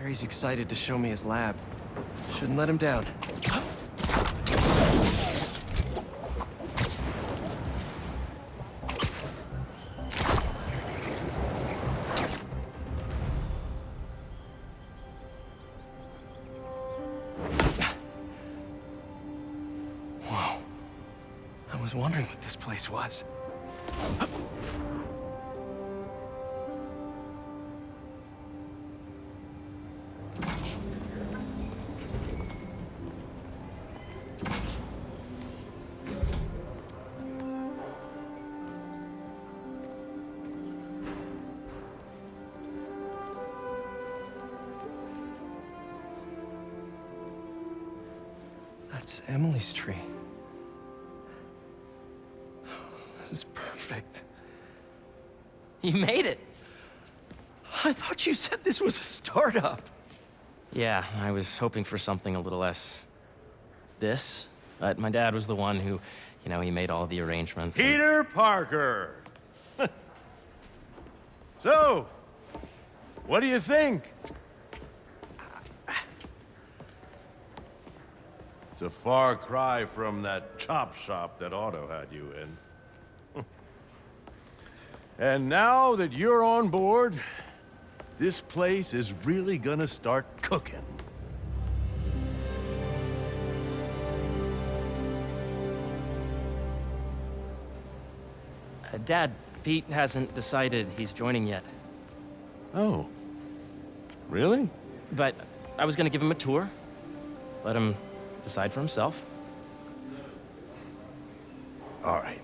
Harry's excited to show me his lab. Shouldn't let him down. Whoa. I was wondering what this place was. That's Emily's tree. This is perfect. You made it! I thought you said this was a startup. Yeah, I was hoping for something a little less... this. But my dad was the one who, he made all the arrangements. Peter Parker! So, what do you think? It's a far cry from that chop shop that Otto had you in. And now that you're on board, this place is really gonna start cooking. Dad, Pete hasn't decided he's joining yet. Oh. Really? But I was gonna give him a tour. Let him decide for himself. All right.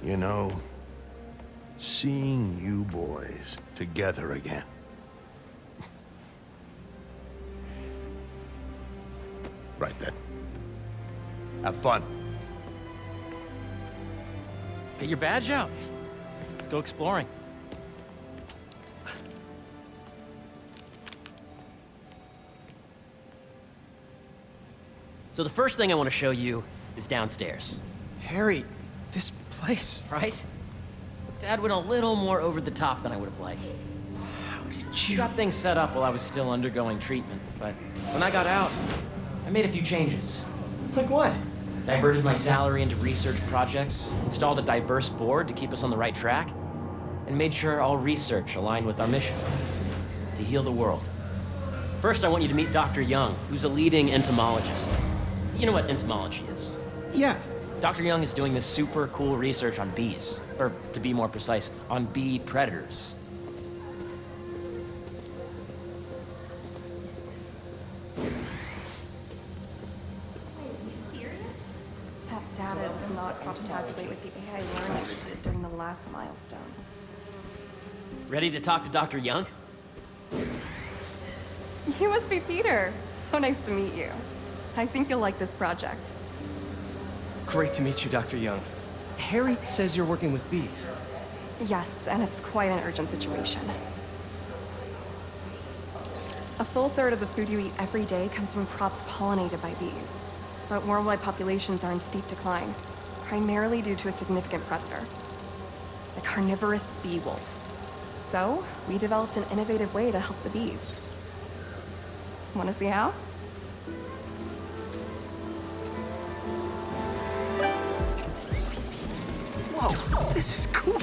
You know, seeing you boys together again. Right then. Have fun. Get your badge out. Let's go exploring. So the first thing I want to show you is downstairs. Harry, this place. Right? Dad went a little more over the top than I would have liked. How did She you... got things set up while I was still undergoing treatment, but when I got out, I made a few changes. Like what? Diverted my salary into research projects, installed a diverse board to keep us on the right track, and made sure all research aligned with our mission, to heal the world. First, I want you to meet Dr. Young, who's a leading entomologist. You know what entomology is? Yeah. Dr. Young is doing this super cool research on bees, or to be more precise, on bee predators. That data does not cross-tabulate with the AI learning we did during the last milestone. Ready to talk to Dr. Young? You must be Peter. So nice to meet you. I think you'll like this project. Great to meet you, Dr. Young. Harry says you're working with bees. Yes, and it's quite an urgent situation. A full third of the food you eat every day comes from crops pollinated by bees. But worldwide populations are in steep decline, primarily due to a significant predator, the carnivorous bee wolf. So, we developed an innovative way to help the bees. Want to see how? Whoa, this is cool.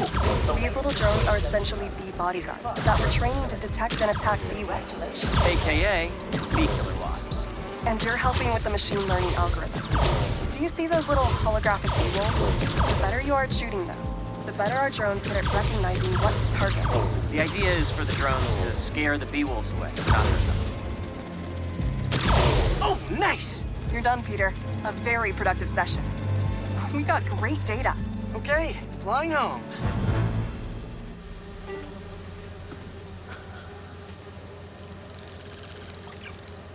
These little drones are essentially bee bodyguards that were training to detect and attack bee waves. AKA bee killer wasps. And you're helping with the machine learning algorithm. Do you see those little holographic bee wolves? The better you are at shooting those, the better our drones get at recognizing what to target. The idea is for the drones to scare the bee wolves away, not hurt them. Oh, nice! You're done, Peter. A very productive session. We got great data. Okay, flying home.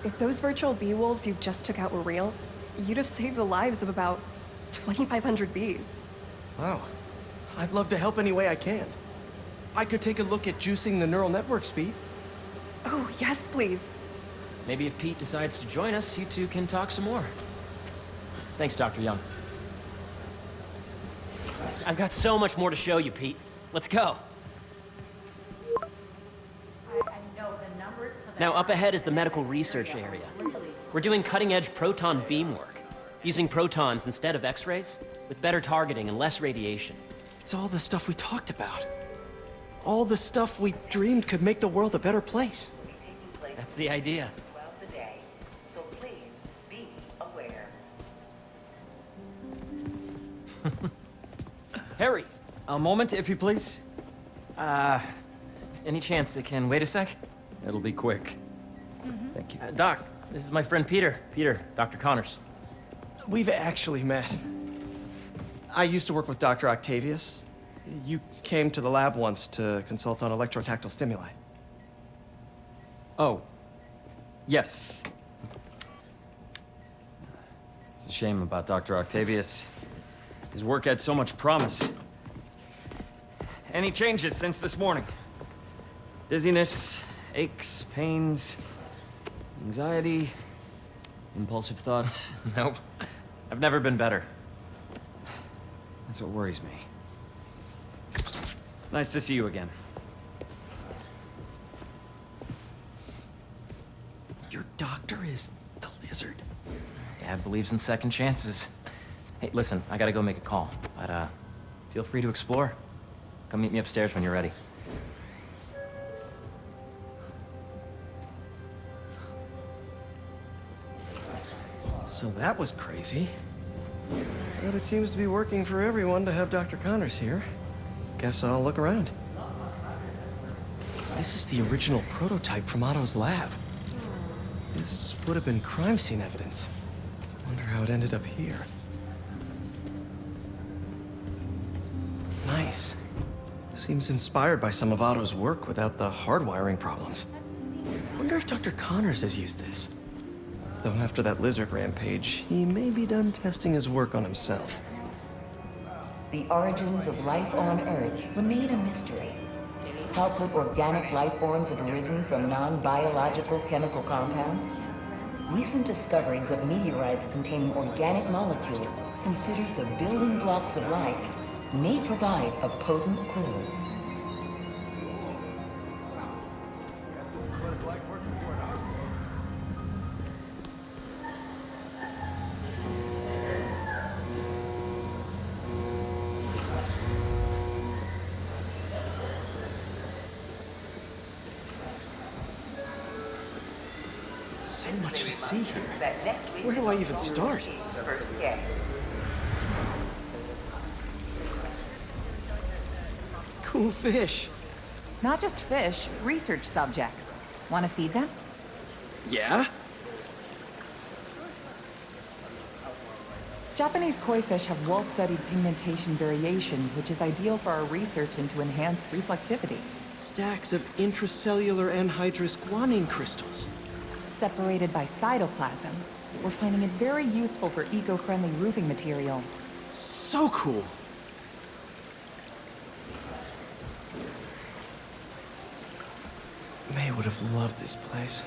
If those virtual bee wolves you just took out were real, you'd have saved the lives of about 2,500 bees. Wow. I'd love to help any way I can. I could take a look at juicing the neural network speed. Oh, yes, please. Maybe if Pete decides to join us, you two can talk some more. Thanks, Dr. Young. I've got so much more to show you, Pete. Let's go. Now, up ahead is the medical research area. We're doing cutting-edge proton beam work, using protons instead of X-rays, with better targeting and less radiation. It's all the stuff we talked about. All the stuff we dreamed could make the world a better place. That's the idea. Throughout the day, so please be aware. Harry! A moment, if you please. Any chance it can wait a sec? It'll be quick. Thank you. Doc, this is my friend Peter. Peter, Dr. Connors. We've actually met. I used to work with Dr. Octavius. You came to the lab once to consult on electrotactile stimuli. Oh. Yes. It's a shame about Dr. Octavius. His work had so much promise. Any changes since this morning? Dizziness, aches, pains, anxiety, impulsive thoughts. Nope. I've never been better. That's what worries me. Nice to see you again. Your doctor is the lizard. Dad believes in second chances. Hey, listen, I gotta go make a call, but feel free to explore. Come meet me upstairs when you're ready. So that was crazy. But it seems to be working for everyone to have Dr. Connors here. Guess I'll look around. This is the original prototype from Otto's lab. This would have been crime scene evidence. Wonder how it ended up here. Nice. Seems inspired by some of Otto's work without the hardwiring problems. Wonder if Dr. Connors has used this. Though after that lizard rampage, he may be done testing his work on himself. The origins of life on Earth remain a mystery. How could organic life forms have arisen from non-biological chemical compounds? Recent discoveries of meteorites containing organic molecules considered the building blocks of life may provide a potent clue. So much to see here. Where do I even start? Cool fish. Not just fish, research subjects. Want to feed them? Yeah? Japanese koi fish have well-studied pigmentation variation, which is ideal for our research into enhanced reflectivity. Stacks of intracellular anhydrous guanine crystals. Separated by cytoplasm, we're finding it very useful for eco-friendly roofing materials. So cool. May would have loved this place.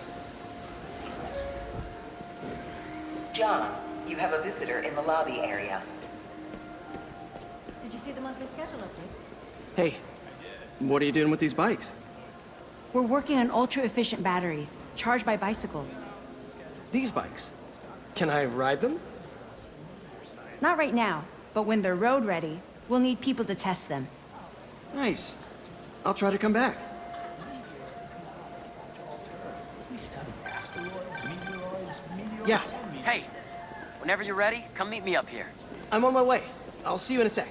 John, you have a visitor in the lobby area. Did you see the monthly schedule update? Hey, what are you doing with these bikes? We're working on ultra-efficient batteries, charged by bicycles. These bikes? Can I ride them? Not right now, but when they're road ready, we'll need people to test them. Nice. I'll try to come back. Yeah, Hey, whenever you're ready, come meet me up here. I'm on my way. I'll see you in a sec.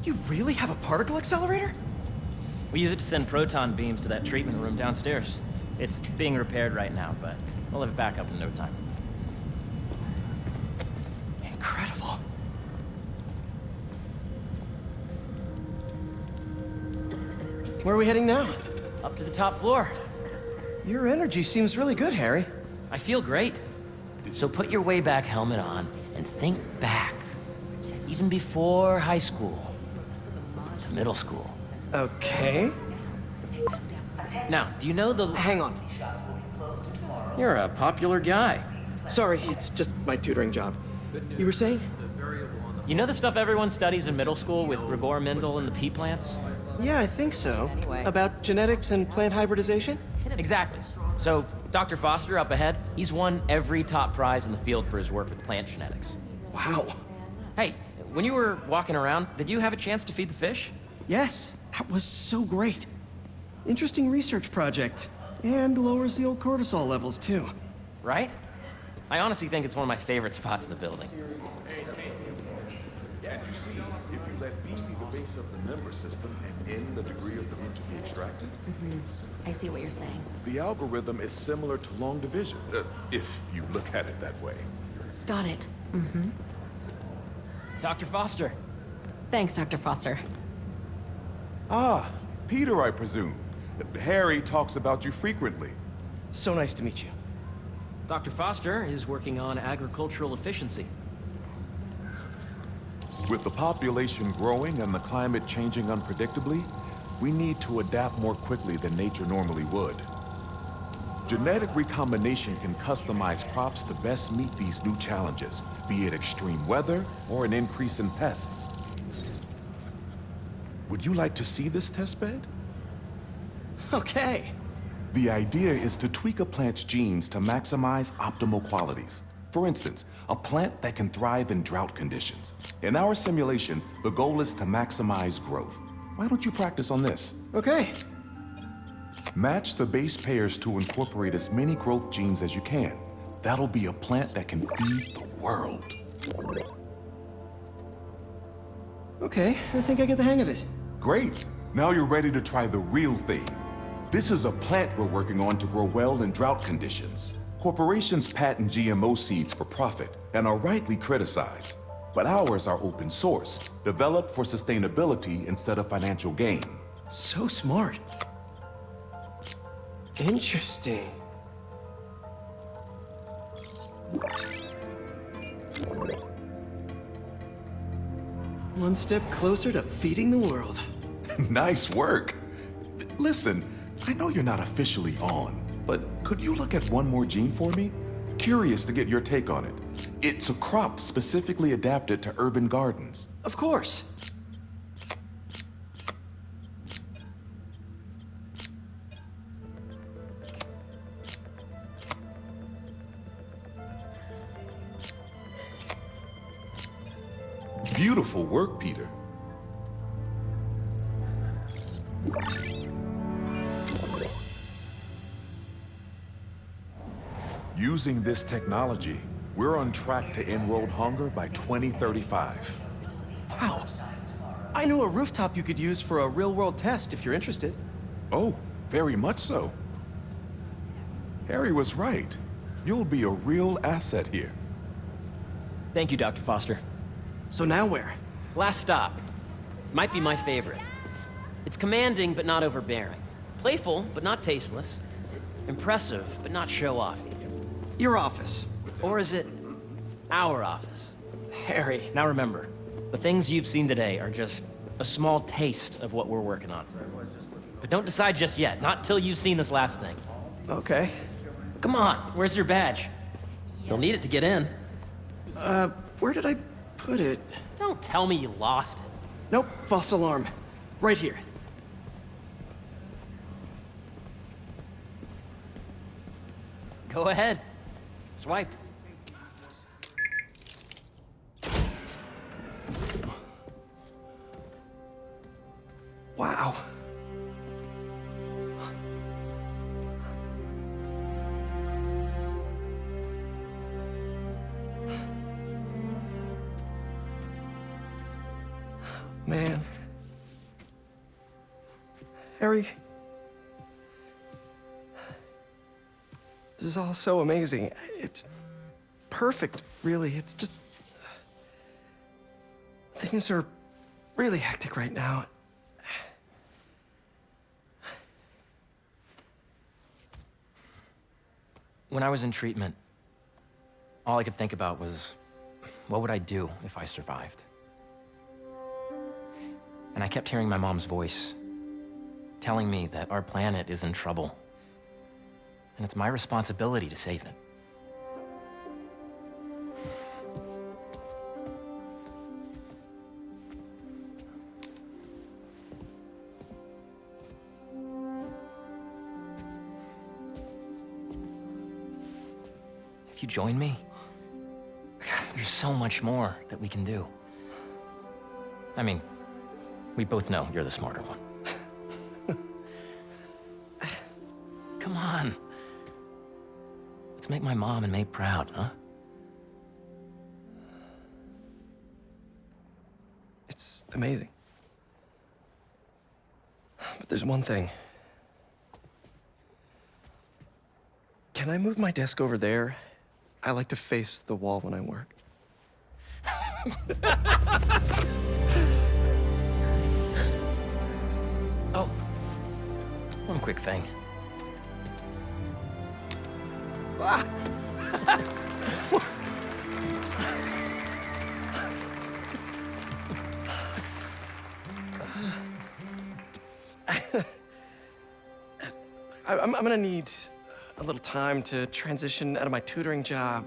You really have a particle accelerator? We use it to send proton beams to that treatment room downstairs. It's being repaired right now, but we'll have it back up in no time. Incredible. Where are we heading now? Up to the top floor. Your energy seems really good, Harry. I feel great. So put your way back helmet on and think back. Even before high school. To middle school. Okay. Now, do you know the... Hang on. You're a popular guy. Sorry, it's just my tutoring job. You were saying? You know the stuff everyone studies in middle school with Gregor Mendel and the pea plants? Yeah, I think so. About genetics and plant hybridization? Exactly. So, Dr. Foster up ahead, he's won every top prize in the field for his work with plant genetics. Wow. Hey, when you were walking around, did you have a chance to feed the fish? Yes, that was so great. Interesting research project. And lowers the old cortisol levels, too. Right? I honestly think it's one of my favorite spots in the building. And you see, if you let B be the base of the member system and N the degree of the root to be extracted, I see what you're saying. the algorithm is similar to long division, if you look at it that way. Got it. Dr. Foster. Thanks, Dr. Foster. Ah, Peter, I presume. Harry talks about you frequently. So nice to meet you. Dr. Foster is working on agricultural efficiency. With the population growing and the climate changing unpredictably, we need to adapt more quickly than nature normally would. Genetic recombination can customize crops to best meet these new challenges, be it extreme weather or an increase in pests. Would you like to see this testbed? Okay. The idea is to tweak a plant's genes to maximize optimal qualities. For instance, a plant that can thrive in drought conditions. In our simulation, the goal is to maximize growth. Why don't you practice on this? Okay. Match the base pairs to incorporate as many growth genes as you can. That'll be a plant that can feed the world. Okay, I think I get the hang of it. Great. Now you're ready to try the real thing. This is a plant we're working on to grow well in drought conditions. Corporations patent GMO seeds for profit and are rightly criticized. But ours are open source, developed for sustainability instead of financial gain. So smart. Interesting. One step closer to feeding the world. Nice work. Listen, I know you're not officially on, but could you look at one more gene for me? Curious to get your take on it. It's a crop specifically adapted to urban gardens. Of course. Beautiful work, Peter. Using this technology, we're on track to end world hunger by 2035. Wow. I know a rooftop you could use for a real-world test if you're interested. Oh, very much so. Harry was right. You'll be a real asset here. Thank you, Dr. Foster. So now where? Last stop. Might be my favorite. It's commanding, but not overbearing. Playful, but not tasteless. Impressive, but not show-offy. Your office. Or is it our office? Harry. Now remember, the things you've seen today are just a small taste of what we're working on. But don't decide just yet, not till you've seen this last thing. Okay. Come on, where's your badge? You'll need it to get in. Where did I put it? Don't tell me you lost it. Nope, false alarm. Right here. Go ahead. Swipe. Wow. Man. Harry. This is all so amazing. It's perfect, really. It's just... Things are really hectic right now. When I was in treatment, all I could think about was, what would I do if I survived? And I kept hearing my mom's voice, telling me that our planet is in trouble. And it's my responsibility to save it. If you join me, there's so much more that we can do. I mean, we both know you're the smarter one. Come on. Let's make my mom and May proud, huh? It's amazing. But there's one thing. Can I move my desk over there? I like to face the wall when I work. Oh, one quick thing. Ah! I'm gonna need a little time to transition out of my tutoring job.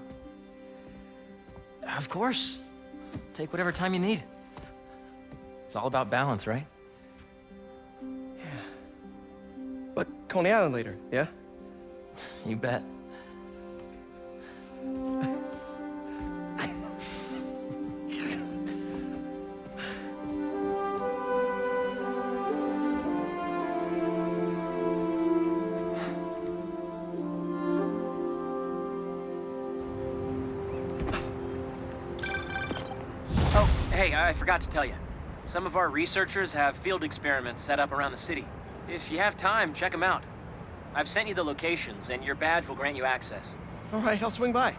Of course. Take whatever time you need. It's all about balance, right? But Coney Island later, yeah? You bet. Hey, I forgot to tell you. Some of our researchers have field experiments set up around the city. If you have time, check them out. I've sent you the locations, and your badge will grant you access. All right, I'll swing by.